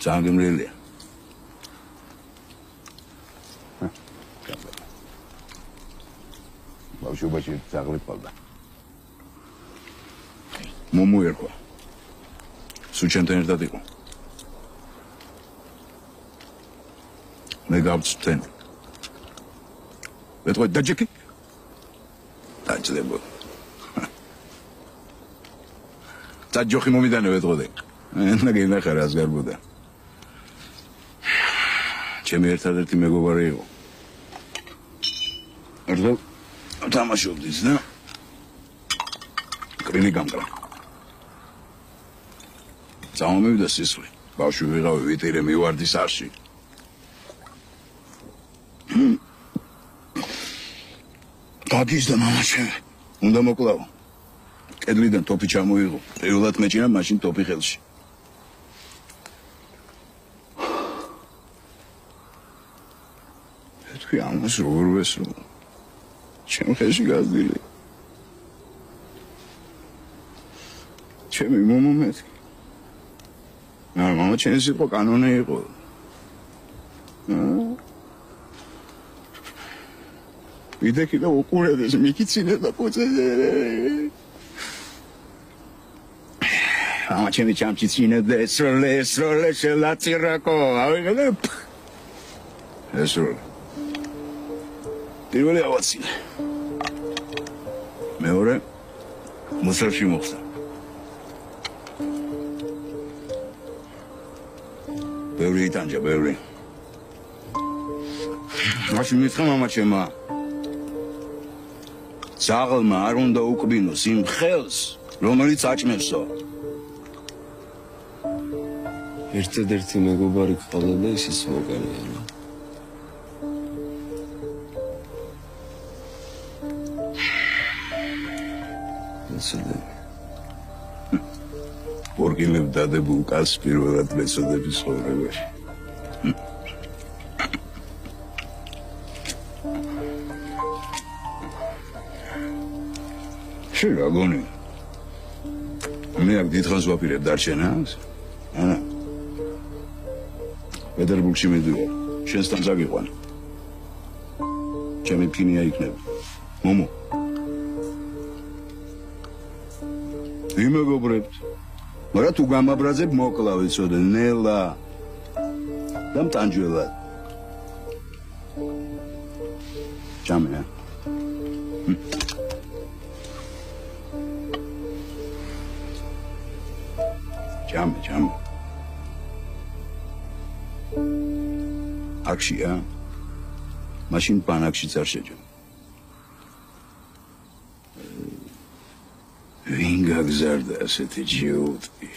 Zangimlili. Bavşubaşı zaglit kaldı. Mumu yerko. Suçenten erdadık. Ne gavtsten. Vetko dacıki. Dacıde bu. Dacıki mumidane vetko de. Ne geyne xarazgar buda. Ჩემი ერთადერთი მეგობარი იყო. ერთო თამაშობდის და კრილი გამკრა. წამოვიდა სისხლი. ბავშვი ვიღავი ვიტირე მივარდი სარში. გაგიზდა მამაჩემი. უნდა მოკლავო. კედლიდან ტოფი ჩამოიღო. პირველად მეჭირა მაშინ ტოფი ხელში. ამას როგორ ვესრო? ჩემ ხელში გაზრდილი. ჩემი მომომეთი. მამა ჩემს იყო კანონი იყო. ვიდექი და უყურებდეს მიკიცინე და პოცეზე. მამა ჩემი ჩამჩიცინე და ესროლე შელაცირაკო. ავიღე. ესროლე. პირველი ავაცილე. მეორე მოსარში მოხდა. ბევრი იტანჯა, ბევრი. მაშინ მითხრა მამაჩემმა. ძაღლმა არ უნდა უკბინოს იმ ხელს, რომელიც აჭმევსო. ერთადერთი მეგობარი გყავდა და ისიც მოგარიანა. ორგილებ დადებულ კაცს პირველად მეწოდები ცხოვრებაში. შენ აგონი. მე აქ დიდხანს ვაპირებ დარჩენას? ანა. პეტერბურგში მიდივარ. შენსთან წაგიყვან. ჩემი ფინია იქნება. მომო. იმეგობრებთ. მაგრამ თუ გამაბრაზებ მოკლა ვიცოდე ნელა და მტანჯველად. ჯამია. ჯამი. აქშია. მაშინ პანაკშიც არ შეჯო. ვინ გაგზარდა ასეთი ჯიუტი?